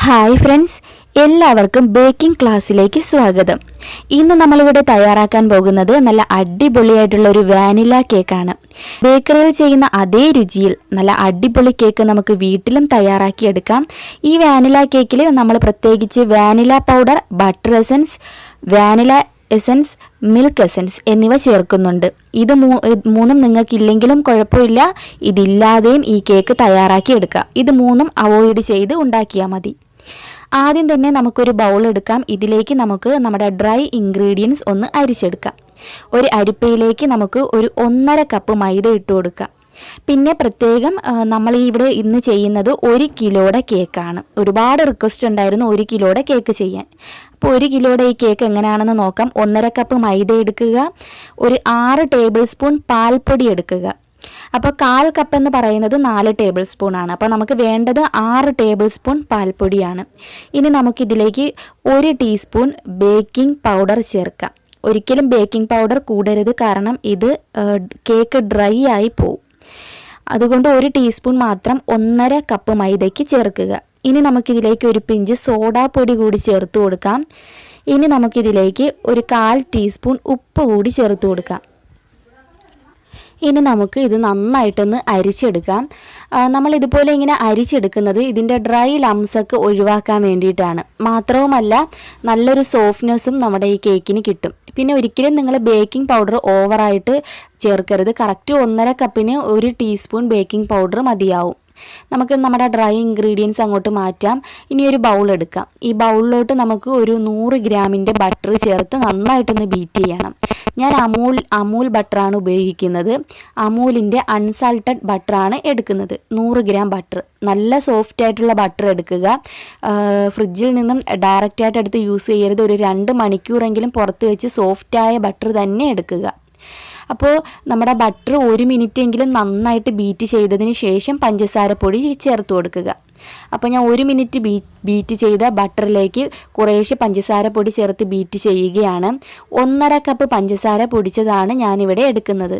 Hi friends, എല്ലാവർക്കും baking ക്ലാസ്സിലേക്ക് സ്വാഗതം. ഇന്ന് നമ്മളിവിടെ തയ്യാറാക്കാൻ പോകുന്നത് നല്ല അടിപൊളിയായിട്ടുള്ള ഒരു വാനില കേക്കാണ്. ബേക്കറിയിൽ ചെയ്യുന്ന അതേ രുചിയിൽ നല്ല അടിപൊളി കേക്ക് നമുക്ക് വീട്ടിലും തയ്യാറാക്കിയെടുക്കാം. ഈ വാനില കേക്കിൽ നമ്മൾ പ്രത്യേകിച്ച് vanilla powder, butter essence, vanilla essence, milk essence എന്നിവ ചേർക്കുന്നുണ്ട്. ഇത് മൂന്നും നിങ്ങൾക്കില്ലെങ്കിലും കുഴപ്പമില്ല, ഇതില്ലാതെയും ഈ കേക്ക് തയ്യാറാക്കി എടുക്കാം. ഇത് മൂന്നും അവോയ്ഡ് ചെയ്ത് ഉണ്ടാക്കിയാൽ മതി. ആദ്യം തന്നെ നമുക്കൊരു ബൗൾ എടുക്കാം. ഇതിലേക്ക് നമുക്ക് നമ്മുടെ ഡ്രൈ ഇൻഗ്രീഡിയൻസ് ഒന്ന് അരിച്ചെടുക്കാം. ഒരു അരിപ്പയിലേക്ക് നമുക്ക് ഒരു 1.5 കപ്പ് മൈദ ഇട്ട് കൊടുക്കാം. പിന്നെ പ്രത്യേകം നമ്മൾ ഇവിടെ ഇന്ന് ചെയ്യുന്നത് 1 കിലോയുടെ കേക്കാണ്. ഒരുപാട് റിക്വസ്റ്റ് ഉണ്ടായിരുന്നു 1 കിലോയുടെ കേക്ക് ചെയ്യാൻ. അപ്പോൾ 1 കിലോയുടെ ഈ കേക്ക് എങ്ങനെയാണെന്ന് നോക്കാം. 1.5 കപ്പ് മൈദ എടുക്കുക, ഒരു 6 ടേബിൾ സ്പൂൺ പാൽപ്പൊടി എടുക്കുക. അപ്പോൾ 1/4 കപ്പ് എന്ന് പറയുന്നത് 4 ടേബിൾ സ്പൂൺ ആണ്. അപ്പോൾ നമുക്ക് വേണ്ടത് 6 ടേബിൾ സ്പൂൺ പാൽപ്പൊടിയാണ്. ഇനി നമുക്കിതിലേക്ക് 1 ടീസ്പൂൺ ബേക്കിംഗ് പൗഡർ ചേർക്കാം. ഒരിക്കലും ബേക്കിംഗ് പൗഡർ കൂടരുത്, കാരണം ഇത് കേക്ക് ഡ്രൈ ആയി പോവും. അതുകൊണ്ട് 1 ടീസ്പൂൺ മാത്രം 1.5 കപ്പ് മൈദയ്ക്ക് ചേർക്കുക. ഇനി നമുക്കിതിലേക്ക് ഒരു പിഞ്ച് സോഡാപ്പൊടി കൂടി ചേർത്ത് കൊടുക്കാം. ഇനി നമുക്കിതിലേക്ക് ഒരു 1/4 ടീസ്പൂൺ ഉപ്പ് കൂടി ചേർത്ത് കൊടുക്കാം. ഇനി നമുക്ക് ഇത് നന്നായിട്ടൊന്ന് അരിച്ചെടുക്കാം. നമ്മളിതുപോലെ ഇങ്ങനെ അരിച്ചെടുക്കുന്നത് ഇതിൻ്റെ ഡ്രൈ ലംസൊക്കെ ഒഴിവാക്കാൻ വേണ്ടിയിട്ടാണ്. മാത്രവുമല്ല നല്ലൊരു സോഫ്റ്റ്നെസ്സും നമ്മുടെ ഈ കേക്കിന് കിട്ടും. പിന്നെ ഒരിക്കലും നിങ്ങൾ ബേക്കിംഗ് പൗഡർ ഓവറായിട്ട് ചേർക്കരുത്. കറക്റ്റ് 1.5 കപ്പിന് 1 ടീസ്പൂൺ ബേക്കിംഗ് പൗഡർ മതിയാവും. നമുക്ക് നമ്മുടെ ഡ്രൈ ഇൻഗ്രീഡിയൻസ് അങ്ങോട്ട് മാറ്റാം. ഇനി ഒരു ബൗൾ എടുക്കാം. ഈ ബൗളിലോട്ട് നമുക്ക് ഒരു 100 ഗ്രാമിൻ്റെ ബട്ടർ ചേർത്ത് നന്നായിട്ടൊന്ന് ബീറ്റ് ചെയ്യണം. ഞാൻ അമൂൽ ബട്ടറാണ് ഉപയോഗിക്കുന്നത്. അമൂലിൻ്റെ അൺസാൾട്ടഡ് ബട്ടറാണ് എടുക്കുന്നത്. 100 ഗ്രാം ബട്ടർ, നല്ല സോഫ്റ്റ് ആയിട്ടുള്ള ബട്ടർ എടുക്കുക. ഫ്രിഡ്ജിൽ നിന്നും ഡയറക്റ്റായിട്ട് എടുത്ത് യൂസ് ചെയ്യരുത്. ഒരു 2 മണിക്കൂറെങ്കിലും പുറത്ത് വെച്ച് സോഫ്റ്റായ ബട്ടർ തന്നെ എടുക്കുക. അപ്പോൾ നമ്മുടെ ബട്ടർ 1 മിനിറ്റെങ്കിലും നന്നായിട്ട് ബീറ്റ് ചെയ്തതിന് ശേഷം പഞ്ചസാര പൊടി ചേർത്ത് കൊടുക്കുക. അപ്പോൾ ഞാൻ 1 മിനിറ്റ് ബീറ്റ് ചെയ്ത ബട്ടറിലേക്ക് കുറേശ്ശെ പഞ്ചസാര പൊടി ചേർത്ത് ബീറ്റ് ചെയ്യുകയാണ്. 1.5 കപ്പ് പഞ്ചസാര പൊടിച്ചതാണ് ഞാനിവിടെ എടുക്കുന്നത്.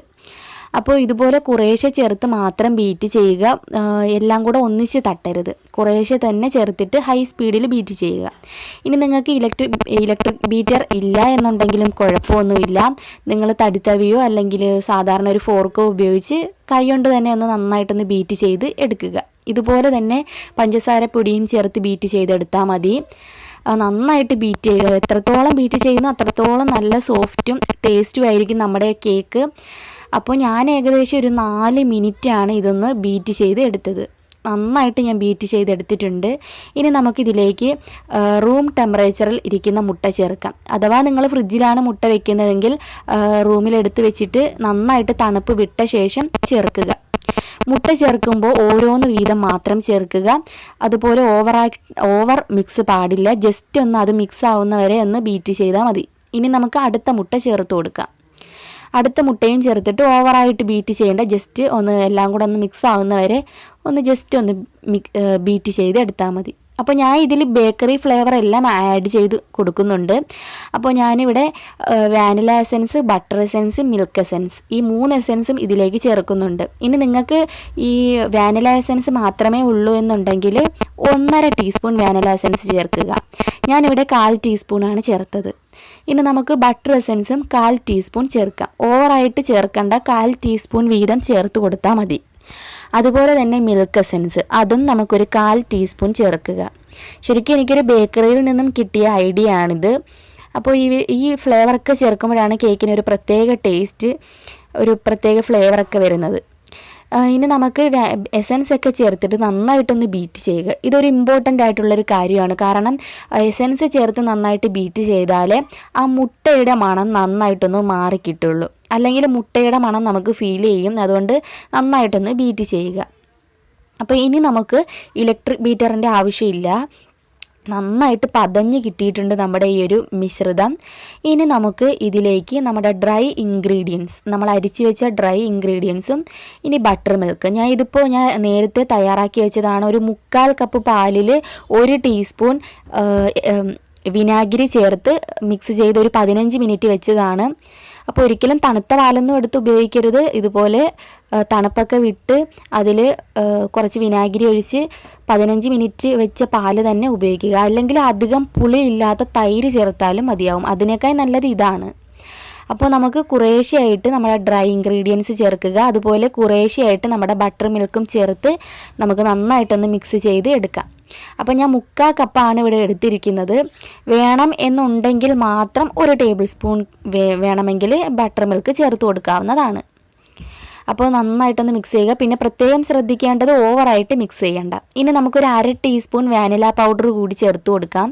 അപ്പോൾ ഇതുപോലെ കുറേശ്ശെ ചേർത്ത് മാത്രം ബീറ്റ് ചെയ്യുക. എല്ലാം കൂടെ ഒന്നിച്ച് തട്ടരുത്. കുറേശ്ശെ തന്നെ ചേർത്തിട്ട് ഹൈ സ്പീഡിൽ ബീറ്റ് ചെയ്യുക. ഇനി നിങ്ങൾക്ക് ഇലക്ട്രിക് ബീറ്റർ ഇല്ല എന്നുണ്ടെങ്കിലും കുഴപ്പമൊന്നുമില്ല. നിങ്ങൾ തടിത്തവിയോ അല്ലെങ്കിൽ സാധാരണ ഒരു ഫോർക്കോ ഉപയോഗിച്ച് കൈകൊണ്ട് തന്നെ ഒന്ന് നന്നായിട്ടൊന്ന് ബീറ്റ് ചെയ്ത് എടുക്കുക. ഇതുപോലെ തന്നെ പഞ്ചസാര പൊടിയും ചേർത്ത് ബീറ്റ് ചെയ്തെടുത്താൽ മതി. നന്നായിട്ട് ബീറ്റ് ചെയ്യുക. എത്രത്തോളം ബീറ്റ് ചെയ്യുന്നു അത്രത്തോളം നല്ല സോഫ്റ്റും ടേസ്റ്റും ആയിരിക്കും നമ്മുടെ കേക്ക്. അപ്പോൾ ഞാൻ ഏകദേശം ഒരു 4 മിനിറ്റാണ് ഇതൊന്ന് ബീറ്റ് ചെയ്ത് എടുത്തത്. നന്നായിട്ട് ഞാൻ ബീറ്റ് ചെയ്തെടുത്തിട്ടുണ്ട്. ഇനി നമുക്കിതിലേക്ക് റൂം ടെമ്പറേച്ചറിൽ ഇരിക്കുന്ന മുട്ട ചേർക്കാം. അഥവാ നിങ്ങൾ ഫ്രിഡ്ജിലാണ് മുട്ട വെക്കുന്നതെങ്കിൽ റൂമിലെടുത്ത് വെച്ചിട്ട് നന്നായിട്ട് തണുപ്പ് വിട്ട ശേഷം ചേർക്കുക. മുട്ട ചേർക്കുമ്പോൾ ഓരോന്ന് വീതം മാത്രം ചേർക്കുക. അതുപോലെ ഓവർ മിക്സ് പാടില്ല. ജസ്റ്റ് ഒന്ന് അത് മിക്സ് ആവുന്നവരെ ഒന്ന് ബീറ്റ് ചെയ്താൽ മതി. ഇനി നമുക്ക് അടുത്ത മുട്ട ചേർത്ത് കൊടുക്കാം. അടുത്ത മുട്ടയും ചേർത്തിട്ട് ഓവറായിട്ട് ബീറ്റ് ചെയ്യേണ്ട, ജസ്റ്റ് ഒന്ന് എല്ലാം കൂടെ ഒന്ന് മിക്സ് ആവുന്നവരെ ഒന്ന് ജസ്റ്റ് ഒന്ന് ബീറ്റ് ചെയ്ത് എടുത്താൽ മതി. അപ്പോൾ ഞാൻ ഇതിൽ ബേക്കറി ഫ്ലേവർ എല്ലാം ആഡ് ചെയ്ത് കൊടുക്കുന്നുണ്ട്. അപ്പോൾ ഞാനിവിടെ vanilla essence, butter essence, milk essence, ഈ 3 എസൻസും ഇതിലേക്ക് ചേർക്കുന്നുണ്ട്. ഇനി നിങ്ങൾക്ക് ഈ വാനില എസൻസ് മാത്രമേ ഉള്ളൂ എന്നുണ്ടെങ്കിൽ 1.5 ടീസ്പൂൺ വാനില എസൻസ് ചേർക്കുക. ഞാനിവിടെ 1/4 ടീസ്പൂണാണ് ചേർത്തത്. ഇനി നമുക്ക് ബട്ടർ എസൻസും 1/4 ടീസ്പൂൺ ചേർക്കാം. ഓവറായിട്ട് ചേർക്കേണ്ട, 1/4 ടീസ്പൂൺ വീതം ചേർത്ത് കൊടുത്താൽ മതി. അതുപോലെ തന്നെ മിൽക്ക് എസൻസ്, അതും നമുക്കൊരു 1/4 ടീസ്പൂൺ ചേർക്കുക. ശരിക്കും എനിക്കൊരു ബേക്കറിയിൽ നിന്നും കിട്ടിയ ഐഡിയ ആണിത്. അപ്പോൾ ഈ ഫ്ലേവറൊക്കെ ചേർക്കുമ്പോഴാണ് കേക്കിന് ഒരു പ്രത്യേക ടേസ്റ്റ്, ഒരു പ്രത്യേക ഫ്ലേവറൊക്കെ വരുന്നത്. ഇനി നമുക്ക് എസൻസ് ഒക്കെ ചേർത്തിട്ട് നന്നായിട്ടൊന്ന് ബീറ്റ് ചെയ്യുക. ഇതൊരു ഇമ്പോർട്ടൻ്റ് ആയിട്ടുള്ളൊരു കാര്യമാണ്. കാരണം എസൻസ് ചേർത്ത് നന്നായിട്ട് ബീറ്റ് ചെയ്താലേ ആ മുട്ടയുടെ മണം നന്നായിട്ടൊന്ന് മാറിക്കിട്ടുള്ളൂ. അല്ലെങ്കിൽ മുട്ടയുടെ മണം നമുക്ക് ഫീൽ ചെയ്യും. അതുകൊണ്ട് നന്നായിട്ടൊന്ന് ബീറ്റ് ചെയ്യുക. അപ്പോൾ ഇനി നമുക്ക് ഇലക്ട്രിക് ബീറ്ററിൻ്റെ ആവശ്യമില്ല. നന്നായിട്ട് പതഞ്ഞ് കിട്ടിയിട്ടുണ്ട് നമ്മുടെ ഈ ഒരു മിശ്രിതം. ഇനി നമുക്ക് ഇതിലേക്ക് നമ്മുടെ ഡ്രൈ ഇൻഗ്രീഡിയൻസ്, നമ്മൾ അരിച്ചു വെച്ച ഡ്രൈ ഇൻഗ്രീഡിയൻസും ഇനി ബട്ടർ മിൽക്ക്, ഞാൻ നേരത്തെ തയ്യാറാക്കി വെച്ചതാണ്. ഒരു 3/4 കപ്പ് പാലിൽ 1 ടീസ്പൂൺ വിനാഗിരി ചേർത്ത് മിക്സ് ചെയ്ത് ഒരു 15 മിനിറ്റ് വെച്ചതാണ്. അപ്പോൾ ഒരിക്കലും തണുത്ത പാലൊന്നും എടുത്ത് ഉപയോഗിക്കരുത്. ഇതുപോലെ തണുപ്പൊക്കെ വിട്ട് അതിൽ കുറച്ച് വിനാഗിരി ഒഴിച്ച് 15 മിനിറ്റ് വെച്ച പാല് തന്നെ ഉപയോഗിക്കുക. അല്ലെങ്കിൽ അധികം പുളിയില്ലാത്ത തൈര് ചേർത്താലും മതിയാവും. അതിനേക്കാൾ നല്ലത് ഇതാണ്. അപ്പോൾ നമുക്ക് കുറേശ്ശെയായിട്ട് നമ്മുടെ ഡ്രൈ ഇൻഗ്രീഡിയൻസ് ചേർക്കുക. അതുപോലെ കുറേശ്ശെയായിട്ട് നമ്മുടെ ബട്ടർ മിൽക്കും ചേർത്ത് നമുക്ക് നന്നായിട്ടൊന്ന് മിക്സ് ചെയ്ത് എടുക്കാം. അപ്പോൾ ഞാൻ 3/4 കപ്പാണ് ഇവിടെ എടുത്തിരിക്കുന്നത്. വേണം എന്നുണ്ടെങ്കിൽ മാത്രം 1 ടേബിൾ സ്പൂൺ വേണമെങ്കിൽ ബട്ടർ മിൽക്ക് ചേർത്ത് കൊടുക്കാവുന്നതാണ്. അപ്പോൾ നന്നായിട്ടൊന്ന് മിക്സ് ചെയ്യുക. പിന്നെ പ്രത്യേകം ശ്രദ്ധിക്കേണ്ടത് ഓവറായിട്ട് മിക്സ് ചെയ്യണ്ട. ഇനി നമുക്കൊരു 1/2 ടീസ്പൂൺ വാനില പൗഡർ കൂടി ചേർത്ത് കൊടുക്കാം.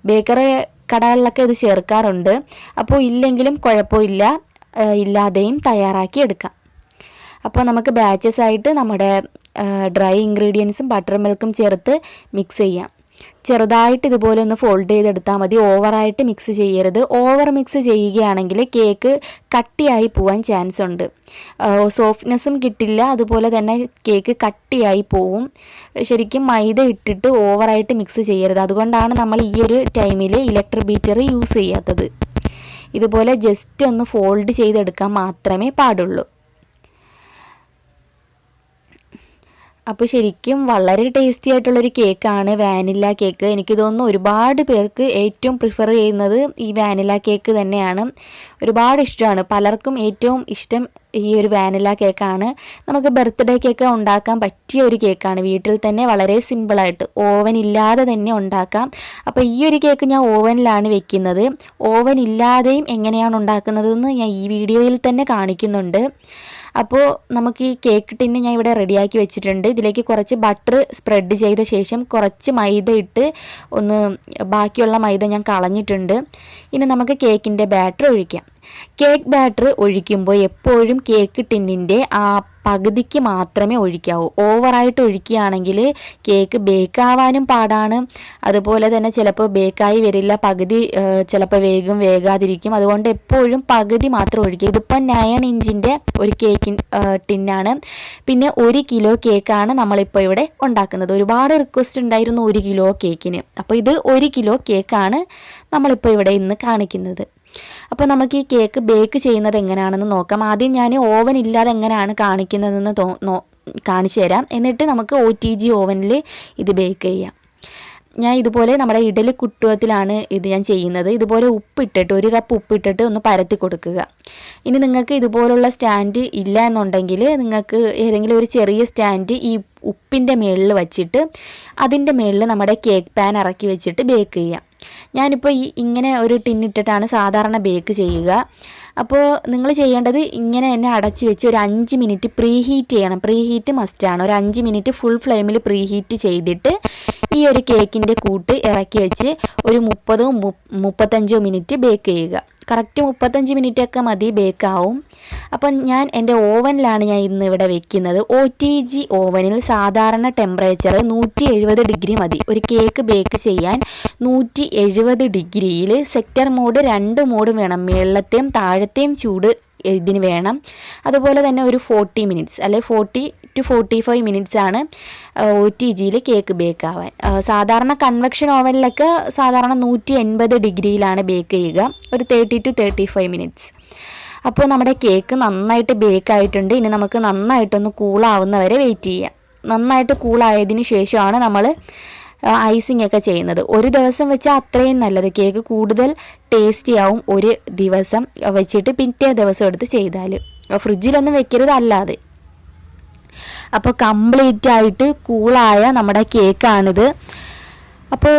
ബേക്കറി കടകളിലൊക്കെ ഇത് ചേർക്കാറുണ്ട്. അപ്പോൾ ഇല്ലെങ്കിലും കുഴപ്പമില്ല, ഇല്ലാതെയും തയ്യാറാക്കി എടുക്കാം. അപ്പോൾ നമുക്ക് ബാച്ചസ് ആയിട്ട് നമ്മുടെ ഡ്രൈ ഇൻഗ്രീഡിയൻസും ബട്ടർ മിൽക്കും ചേർത്ത് മിക്സ് ചെയ്യാം. ചെറുതായിട്ട് ഇതുപോലെ ഒന്ന് ഫോൾഡ് ചെയ്തെടുത്താൽ മതി. ഓവറായിട്ട് മിക്സ് ചെയ്യരുത്. ഓവർ മിക്സ് ചെയ്യുകയാണെങ്കിൽ കേക്ക് കട്ടിയായി പോവാൻ ചാൻസ് ഉണ്ട്. സോഫ്റ്റ്നെസ്സും കിട്ടില്ല, അതുപോലെ തന്നെ കേക്ക് കട്ടിയായി പോവും. ശരിക്കും മൈദ ഇട്ടിട്ട് ഓവറായിട്ട് മിക്സ് ചെയ്യരുത്. അതുകൊണ്ടാണ് നമ്മൾ ഈ ഒരു ടൈമിൽ ഇലക്ട്രിക് ബീറ്റർ യൂസ് ചെയ്യാത്തത്. ഇതുപോലെ ജസ്റ്റ് ഒന്ന് ഫോൾഡ് ചെയ്തെടുക്കാൻ മാത്രമേ പാടുള്ളൂ. അപ്പോൾ ശരിക്കും വളരെ ടേസ്റ്റി ആയിട്ടുള്ളൊരു കേക്കാണ് വാനില കേക്ക്. എനിക്ക് തോന്നുന്നു ഒരുപാട് പേർക്ക് ഏറ്റവും പ്രിഫർ ചെയ്യുന്നത് ഈ വാനില കേക്ക് തന്നെയാണ്. ഒരുപാട് ഇഷ്ടമാണ്. പലർക്കും ഏറ്റവും ഇഷ്ടം ഈ ഒരു വാനില കേക്കാണ്. നമുക്ക് ബർത്ത്ഡേ കേക്ക് ഉണ്ടാക്കാൻ പറ്റിയ ഒരു കേക്കാണ്. വീട്ടിൽ തന്നെ വളരെ സിമ്പിളായിട്ട് ഓവൻ ഇല്ലാതെ തന്നെ ഉണ്ടാക്കാം. അപ്പോൾ ഈ ഒരു കേക്ക് ഞാൻ ഓവനിലാണ് വെക്കുന്നത്. ഓവൻ ഇല്ലാതെയും എങ്ങനെയാണ് ഉണ്ടാക്കുന്നതെന്ന് ഞാൻ ഈ വീഡിയോയിൽ തന്നെ കാണിക്കുന്നുണ്ട്. അപ്പോൾ നമുക്ക് ഈ കേക്ക് ടിന്ന് ഞാൻ ഇവിടെ റെഡിയാക്കി വെച്ചിട്ടുണ്ട്. ഇതിലേക്ക് കുറച്ച് ബട്ടർ സ്പ്രെഡ് ചെയ്ത ശേഷം കുറച്ച് മൈദ ഇട്ട് ഒന്ന് ബാക്കിയുള്ള മൈദ ഞാൻ കളഞ്ഞിട്ടുണ്ട്. ഇനി നമുക്ക് കേക്കിൻ്റെ ബാറ്റർ ഒഴിക്കാം. കേക്ക് ബാറ്റർ ഒഴിക്കുമ്പോൾ എപ്പോഴും കേക്ക് ടിന്നിൻ്റെ ആ പകുതിക്ക് മാത്രമേ ഒഴിക്കാവൂ. ഓവറായിട്ട് ഒഴിക്കുകയാണെങ്കിൽ കേക്ക് ബേക്കാവാനും പാടാണ്. അതുപോലെ തന്നെ ചിലപ്പോൾ ബേക്കായി വരില്ല, പകുതി ചിലപ്പോൾ വേകാതിരിക്കും. അതുകൊണ്ട് എപ്പോഴും പകുതി മാത്രം ഒഴിക്കുക. ഇതിപ്പോൾ 9 ഇഞ്ചിൻ്റെ ഒരു കേക്ക് ടിന്നാണ്. പിന്നെ 1 കിലോ കേക്കാണ് നമ്മളിപ്പോൾ ഇവിടെ ഉണ്ടാക്കുന്നത്. ഒരുപാട് റിക്വസ്റ്റ് ഉണ്ടായിരുന്നു 1 കിലോ കേക്കിന്. അപ്പോൾ ഇത് 1 കിലോ കേക്കാണ് നമ്മളിപ്പോൾ ഇവിടെ ഇന്ന് കാണിക്കുന്നത്. അപ്പോൾ നമുക്ക് ഈ കേക്ക് ബേക്ക് ചെയ്യുന്നത് എങ്ങനെയാണെന്ന് നോക്കാം. ആദ്യം ഞാൻ ഓവൻ ഇല്ലാതെ എങ്ങനെയാണ് കാണിക്കുന്നതെന്ന് കാണിച്ചു തരാം. എന്നിട്ട് നമുക്ക് OTG ഓവനിൽ ഇത് ബേക്ക് ചെയ്യാം. ഞാൻ ഇതുപോലെ നമ്മുടെ ഇഡലി കുട്ടുവത്തിലാണ് ഇത് ഞാൻ ചെയ്യുന്നത്. ഇതുപോലെ ഉപ്പിട്ടിട്ട് 1 കപ്പ് ഉപ്പിട്ടിട്ട് ഒന്ന് പരത്തി കൊടുക്കുക. ഇനി നിങ്ങൾക്ക് ഇതുപോലുള്ള സ്റ്റാൻഡ് ഇല്ല എന്നുണ്ടെങ്കിൽ നിങ്ങൾക്ക് ഏതെങ്കിലും ഒരു ചെറിയ സ്റ്റാൻഡ് ഈ ഉപ്പിൻ്റെ മുകളിൽ വച്ചിട്ട് അതിൻ്റെ മുകളിൽ നമ്മുടെ കേക്ക് പാൻ ഇറക്കി വെച്ചിട്ട് ബേക്ക് ചെയ്യാം. ഞാനിപ്പോൾ ഇങ്ങനെ ഒരു ടിന്നിട്ടിട്ടാണ് സാധാരണ ബേക്ക് ചെയ്യുക. അപ്പോൾ നിങ്ങൾ ചെയ്യേണ്ടത് ഇങ്ങനെ തന്നെ അടച്ച് വെച്ച് ഒരു 5 മിനിറ്റ് പ്രീ ഹീറ്റ് ചെയ്യണം. പ്രീ ഹീറ്റ് മസ്റ്റാണ്. ഒരു 5 മിനിറ്റ് ഫുൾ ഫ്ലെയിമിൽ പ്രീ ഹീറ്റ് ചെയ്തിട്ട് ഈ ഒരു കേക്കിൻ്റെ കൂട്ട് ഇറക്കി വെച്ച് ഒരു 30-35 മിനിറ്റ് ബേക്ക് ചെയ്യുക. കറക്റ്റ് 35 മിനിറ്റൊക്കെ മതി, ബേക്കാവും. അപ്പം ഞാൻ എൻ്റെ ഓവനിലാണ് ഞാൻ ഇന്ന് ഇവിടെ വെക്കുന്നത്. OTG ഓവനിൽ സാധാരണ ടെമ്പറേച്ചർ 170 ഡിഗ്രി മതി. ഒരു കേക്ക് ബേക്ക് ചെയ്യാൻ 170 ഡിഗ്രിയിൽ സെക്ടർ മോഡ് 2 മോഡും വേണം. മുകളിലത്തെയും താഴത്തെയും ചൂട് ഇതിന് വേണം. അതുപോലെ തന്നെ ഒരു 40 മിനിറ്റ്സ് അല്ലെ 40 to 45 മിനിറ്റ്സ് ആണ് OTGയിൽ കേക്ക് ബേക്ക് ആവാൻ. സാധാരണ കൺവെക്ഷൻ ഓവനിലൊക്കെ സാധാരണ 180 ഡിഗ്രിയിലാണ് ബേക്ക് ചെയ്യുക. ഒരു 30 to 35 മിനിറ്റ്സ്. അപ്പോൾ നമ്മുടെ കേക്ക് നന്നായിട്ട് ബേക്ക് ആയിട്ടുണ്ട്. ഇനി നമുക്ക് നന്നായിട്ടൊന്ന് കൂളാവുന്ന വരെ വെയിറ്റ് ചെയ്യാം. നന്നായിട്ട് കൂളായതിന് ശേഷമാണ് നമ്മൾ ഐസിങ് ഒക്കെ ചെയ്യുന്നത്. ഒരു ദിവസം വെച്ചാൽ അത്രയും നല്ലത്. കേക്ക് കൂടുതൽ ടേസ്റ്റി ആവും ഒരു ദിവസം വെച്ചിട്ട് പിറ്റേ ദിവസം എടുത്ത് ചെയ്താൽ. ഫ്രിഡ്ജിലൊന്നും വെക്കരുത് അല്ലാതെ. അപ്പോൾ കംപ്ലീറ്റ് ആയിട്ട് കൂളായ നമ്മുടെ കേക്കാണിത്. അപ്പോൾ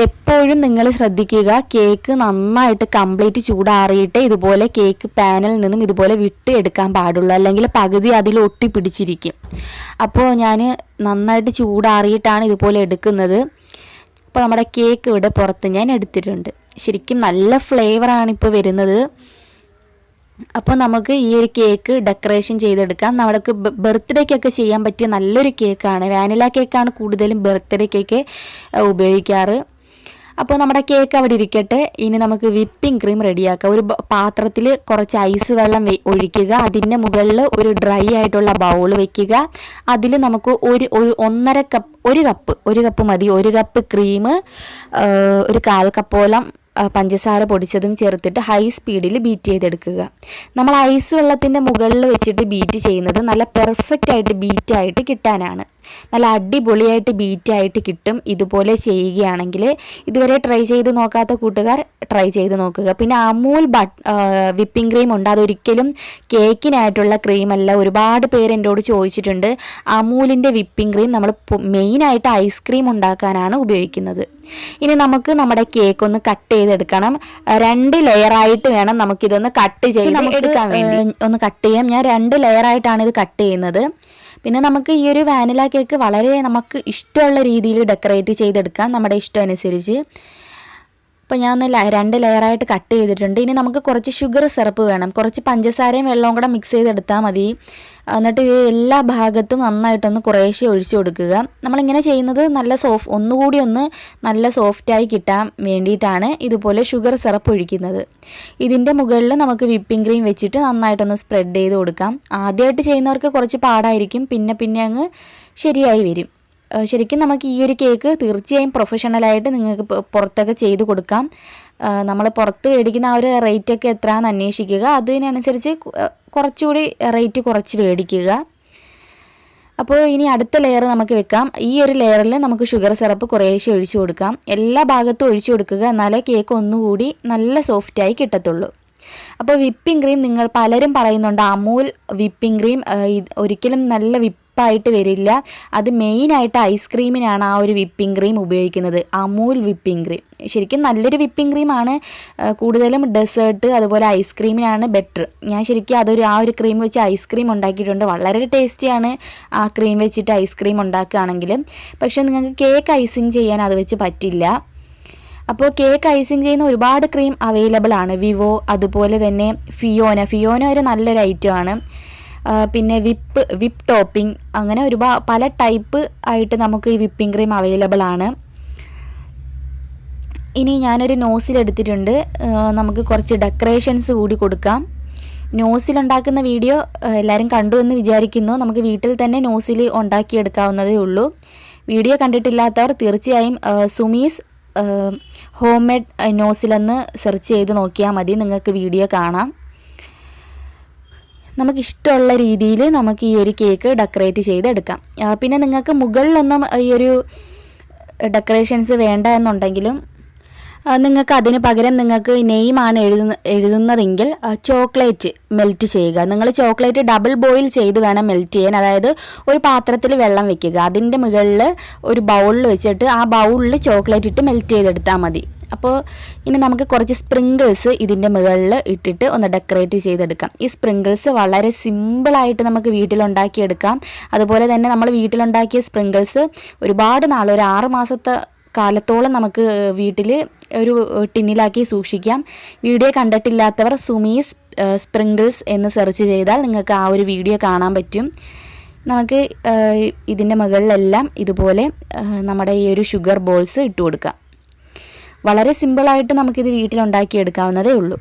എപ്പോഴും നിങ്ങൾ ശ്രദ്ധിക്കുക, കേക്ക് നന്നായിട്ട് കംപ്ലീറ്റ് ചൂടാറിയിട്ട് ഇതുപോലെ കേക്ക് പാനിൽ നിന്നും ഇതുപോലെ വിട്ട് എടുക്കാൻ പാടുള്ളൂ. അല്ലെങ്കിൽ പകുതി അതിൽ ഒട്ടി പിടിച്ചിരിക്കും. അപ്പോൾ ഞാൻ നന്നായിട്ട് ചൂടാറിയിട്ടാണ് ഇതുപോലെ എടുക്കുന്നത്. അപ്പോൾ നമ്മുടെ കേക്ക് ഇവിടെ പുറത്ത് ഞാൻ എടുത്തിട്ടുണ്ട്. ശരിക്കും നല്ല ഫ്ലേവറാണ് ഇപ്പോൾ വരുന്നത്. അപ്പോൾ നമുക്ക് ഈ ഒരു കേക്ക് ഡെക്കറേഷൻ ചെയ്തെടുക്കാം. നമുക്ക് ബർത്ത്ഡേക്കൊക്കെ ചെയ്യാൻ പറ്റിയ നല്ലൊരു കേക്കാണ്. വാനില കേക്കാണ് കൂടുതലും ബർത്ത്ഡേക്കൊക്കെ ഉപയോഗിക്കാറ്. അപ്പോൾ നമ്മുടെ കേക്ക് അവിടെ ഇരിക്കട്ടെ. ഇനി നമുക്ക് വിപ്പിംഗ് ക്രീം റെഡിയാക്കാം. ഒരു പാത്രത്തിൽ കുറച്ച് ഐസ് വെള്ളം ഒഴിക്കുക. അതിൻ്റെ മുകളിൽ ഒരു ഡ്രൈ ആയിട്ടുള്ള ബൗൾ വെക്കുക. അതിൽ നമുക്ക് ഒരു 1 കപ്പ് മതി. 1 കപ്പ് ക്രീം, ഒരു 1/4 കപ്പോളം പഞ്ചസാര പൊടിച്ചതും ചേർത്തിട്ട് ഹൈ സ്പീഡിൽ ബീറ്റ് ചെയ്തെടുക്കുക. നമ്മൾ ഐസ് വെള്ളത്തിൻ്റെ മുകളിൽ വെച്ചിട്ട് ബീറ്റ് ചെയ്യുന്നത് നല്ല പെർഫെക്റ്റ് ആയിട്ട് ബീറ്റായിട്ട് കിട്ടാനാണ്. നല്ല അടിപൊളിയായിട്ട് ബീറ്റായിട്ട് കിട്ടും ഇതുപോലെ ചെയ്യുകയാണെങ്കിൽ. ഇതുവരെ ട്രൈ ചെയ്ത് നോക്കാത്ത കൂട്ടുകാർ ട്രൈ ചെയ്ത് നോക്കുക. പിന്നെ അമൂൽ വിപ്പിംഗ് ക്രീം ഉണ്ട്. അതൊരിക്കലും കേക്കിനായിട്ടുള്ള ക്രീമല്ല. ഒരുപാട് പേര് എന്നോട് ചോദിച്ചിട്ടുണ്ട്. അമൂലിൻ്റെ വിപ്പിംഗ് ക്രീം നമ്മൾ മെയിനായിട്ട് ഐസ്ക്രീം ഉണ്ടാക്കാനാണ് ഉപയോഗിക്കുന്നത്. ഇനി നമുക്ക് നമ്മുടെ കേക്ക് ഒന്ന് കട്ട് ചെയ്തെടുക്കണം. 2 ലെയറായിട്ട് വേണം നമുക്കിതൊന്ന് കട്ട് ചെയ്ത് എടുക്കാൻ വേണ്ടി. ഒന്ന് കട്ട് ചെയ്യാം. ഞാൻ 2 ലെയറായിട്ടാണ് ഇത് കട്ട് ചെയ്യുന്നത്. പിന്നെ നമുക്ക് ഈ ഒരു വാനില കേക്ക് വളരെ നമുക്ക് ഇഷ്ടമുള്ള രീതിയിൽ ഡെക്കറേറ്റ് ചെയ്തെടുക്കാം, നമ്മുടെ ഇഷ്ടം അനുസരിച്ച്. അപ്പോൾ ഞാൻ 2 ലെയറായിട്ട് കട്ട് ചെയ്തിട്ടുണ്ട്. ഇനി നമുക്ക് കുറച്ച് ഷുഗർ സിറപ്പ് വേണം. കുറച്ച് പഞ്ചസാരയും വെള്ളവും കൂടെ മിക്സ് ചെയ്തെടുത്താൽ മതി. എന്നിട്ട് എല്ലാ ഭാഗത്തും നന്നായിട്ടൊന്ന് കുറേശ്ശെ ഒഴിച്ചു കൊടുക്കുക. നമ്മളിങ്ങനെ ചെയ്യുന്നത് ഒന്നുകൂടി നല്ല സോഫ്റ്റായി കിട്ടാൻ വേണ്ടിയിട്ടാണ് ഇതുപോലെ ഷുഗർ സിറപ്പ് ഒഴിക്കുന്നത്. ഇതിൻ്റെ മുകളിൽ നമുക്ക് വിപ്പിംഗ് ക്രീം വെച്ചിട്ട് നന്നായിട്ടൊന്ന് സ്പ്രെഡ് ചെയ്ത് കൊടുക്കാം. ആദ്യമായിട്ട് ചെയ്യുന്നവർക്ക് കുറച്ച് പാടായിരിക്കും, പിന്നെ അങ്ങ് ശരിയായി വരും. ശരിക്കും നമുക്ക് ഈ ഒരു കേക്ക് തീർച്ചയായും പ്രൊഫഷണലായിട്ട് നിങ്ങൾക്ക് പുറത്തൊക്കെ ചെയ്ത് കൊടുക്കാം. നമ്മൾ പുറത്ത് മേടിക്കുന്ന ആ ഒരു റേറ്റൊക്കെ എത്രയാണെന്ന് അന്വേഷിക്കുക. അതിനനുസരിച്ച് കുറച്ചുകൂടി റേറ്റ് കുറച്ച് മേടിക്കുക. അപ്പോൾ ഇനി അടുത്ത ലെയർ നമുക്ക് വെക്കാം. ഈ ഒരു ലെയറിൽ നമുക്ക് ഷുഗർ സിറപ്പ് കുറേശ്ശെ ഒഴിച്ചു കൊടുക്കാം. എല്ലാ ഭാഗത്തും ഒഴിച്ചു കൊടുക്കുക, എന്നാലേ കേക്ക് ഒന്നുകൂടി നല്ല സോഫ്റ്റായി കിട്ടത്തുള്ളൂ. അപ്പോൾ വിപ്പിംഗ് ക്രീം നിങ്ങൾ പലരും പറയുന്നുണ്ട് അമൂൽ വിപ്പിംഗ് ക്രീം ഒരിക്കലും നല്ല വിപ്പായിട്ട് വരില്ല. അത് മെയിനായിട്ട് ഐസ്ക്രീമിനാണ് ആ ഒരു വിപ്പിംഗ് ക്രീം ഉപയോഗിക്കുന്നത്, അമൂൽ വിപ്പിംഗ് ക്രീം. ശരിക്കും നല്ലൊരു വിപ്പിംഗ് ക്രീമാണ്. കൂടുതലും ഡെസേർട്ട് അതുപോലെ ഐസ്ക്രീമിനാണ് ബെറ്റർ. ഞാൻ ശരിക്കും ആ ഒരു ക്രീം വെച്ച് ഐസ്ക്രീം ഉണ്ടാക്കിയിട്ടുണ്ട്. വളരെ ടേസ്റ്റിയാണ് ആ ക്രീം വെച്ചിട്ട് ഐസ്ക്രീം ഉണ്ടാക്കുകയാണെങ്കിൽ. പക്ഷേ നിങ്ങൾക്ക് കേക്ക് ഐസിങ് ചെയ്യാൻ അത് വെച്ച് പറ്റില്ല. അപ്പോൾ കേക്ക് ഐസിങ് ചെയ്യുന്ന ഒരുപാട് ക്രീം അവൈലബിൾ ആണ്. വിവോ, അതുപോലെ തന്നെ ഫിയോന ഒരു നല്ലൊരു ഐറ്റമാണ്. പിന്നെ വിപ്പ് ടോപ്പിംഗ്, അങ്ങനെ പല ടൈപ്പ് ആയിട്ട് നമുക്ക് ഈ വിപ്പിംഗ് ക്രീം അവൈലബിൾ ആണ്. ഇനി ഞാനൊരു നോസിൽ എടുത്തിട്ടുണ്ട്. നമുക്ക് കുറച്ച് ഡെക്കറേഷൻസ് കൂടി കൊടുക്കാം. നോസിലുണ്ടാക്കുന്ന വീഡിയോ എല്ലാവരും കണ്ടു എന്ന് വിചാരിക്കുന്നു. നമുക്ക് വീട്ടിൽ തന്നെ നോസിൽ ഉണ്ടാക്കിയെടുക്കാവുന്നതേ ഉള്ളൂ. വീഡിയോ കണ്ടിട്ടില്ലാത്തവർ തീർച്ചയായും സുമീസ് ഹോം മെയ്ഡ് നോസിലെന്ന് സെർച്ച് ചെയ്ത് നോക്കിയാൽ മതി, നിങ്ങൾക്ക് വീഡിയോ കാണാം. നമുക്കിഷ്ടമുള്ള രീതിയിൽ നമുക്ക് ഈ ഒരു കേക്ക് ഡെക്കറേറ്റ് ചെയ്തെടുക്കാം. പിന്നെ നിങ്ങൾക്ക് മുകളിലൊന്നും ഈ ഒരു ഡെക്കറേഷൻസ് വേണ്ട എന്നുണ്ടെങ്കിലും നിങ്ങൾക്ക് അതിന് പകരം നിങ്ങൾക്ക് നെയിമാണ് എഴുതുന്നതെങ്കിൽ ചോക്ലേറ്റ് മെൽറ്റ് ചെയ്യുക. നിങ്ങൾ ചോക്ലേറ്റ് ഡബിൾ ബോയിൽ ചെയ്ത് വേണം മെൽറ്റ് ചെയ്യാൻ. അതായത് ഒരു പാത്രത്തിൽ വെള്ളം വെക്കുക, അതിൻ്റെ മുകളിൽ ഒരു ബൗളിൽ വെച്ചിട്ട് ആ ബൗളിൽ ചോക്ലേറ്റ് ഇട്ട് മെൽറ്റ് ചെയ്തെടുത്താൽ മതി. അപ്പോൾ ഇനി നമുക്ക് കുറച്ച് സ്പ്രിങ്കിൾസ് ഇതിൻ്റെ മുകളിൽ ഇട്ടിട്ട് ഒന്ന് ഡെക്കറേറ്റ് ചെയ്തെടുക്കാം. ഈ സ്പ്രിങ്കിൾസ് വളരെ സിമ്പിളായിട്ട് നമുക്ക് വീട്ടിലുണ്ടാക്കിയെടുക്കാം. അതുപോലെ തന്നെ നമ്മൾ വീട്ടിലുണ്ടാക്കിയ സ്പ്രിങ്കിൾസ് ഒരുപാട് നാൾ, ഒരു 6 മാസത്തെ കാലത്തോളം നമുക്ക് വീട്ടിൽ ഒരു ടിന്നിലാക്കി സൂക്ഷിക്കാം. വീഡിയോ കണ്ടിട്ടില്ലാത്തവർ സുമീസ് സ്പ്രിങ്കിൾസ് എന്ന് സെർച്ച് ചെയ്താൽ നിങ്ങൾക്ക് ആ ഒരു വീഡിയോ കാണാൻ പറ്റും. നമുക്ക് ഇതിൻ്റെ മുകളിലെല്ലാം ഇതുപോലെ നമ്മുടെ ഈ ഒരു ഷുഗർ ബോൾസ് ഇട്ട് കൊടുക്കാം. വളരെ സിമ്പിളായിട്ട് നമുക്കിത് വീട്ടിലുണ്ടാക്കിയെടുക്കാവുന്നതേ ഉള്ളൂ.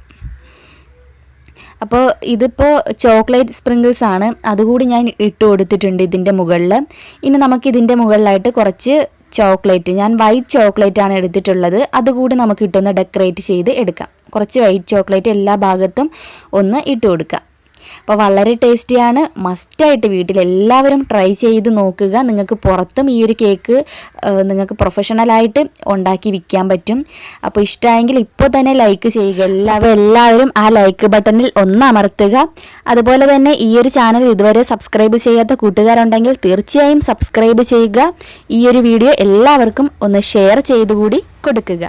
അപ്പോൾ ഇതിപ്പോൾ ചോക്ലേറ്റ് സ്പ്രിങ്കിൾസ് ആണ്, അതുകൂടി ഞാൻ ഇട്ട് കൊടുത്തിട്ടുണ്ട് ഇതിൻ്റെ മുകളിൽ. ഇനി നമുക്കിതിൻ്റെ മുകളിലായിട്ട് കുറച്ച് ചോക്ലേറ്റ്, ഞാൻ വൈറ്റ് ചോക്ലേറ്റ് ആണ് എടുത്തിട്ടുള്ളത്, അതുകൂടി നമുക്ക് ഇട്ടൊന്ന് ഡെക്കറേറ്റ് ചെയ്ത് എടുക്കാം. കുറച്ച് വൈറ്റ് ചോക്ലേറ്റ് എല്ലാ ഭാഗത്തും ഒന്ന് ഇട്ട് കൊടുക്കാം. അപ്പോൾ വളരെ ടേസ്റ്റിയാണ്. മസ്റ്റായിട്ട് വീട്ടിൽ എല്ലാവരും ട്രൈ ചെയ്ത് നോക്കുക. നിങ്ങൾക്ക് പുറത്തും ഈ ഒരു കേക്ക് നിങ്ങൾക്ക് പ്രൊഫഷണലായിട്ട് ഉണ്ടാക്കി വിൽക്കാൻ പറ്റും. അപ്പോൾ ഇഷ്ടമായെങ്കിൽ ഇപ്പോൾ തന്നെ ലൈക്ക് ചെയ്യുക. എല്ലാവരും ആ ലൈക്ക് ബട്ടണിൽ ഒന്ന് അമർത്തുക. അതുപോലെ തന്നെ ഈ ഒരു ചാനൽ ഇതുവരെ സബ്സ്ക്രൈബ് ചെയ്യാത്ത കൂട്ടുകാരുണ്ടെങ്കിൽ തീർച്ചയായും സബ്സ്ക്രൈബ് ചെയ്യുക. ഈ ഒരു വീഡിയോ എല്ലാവർക്കും ഒന്ന് ഷെയർ ചെയ്തുകൂടി കൊടുക്കുക.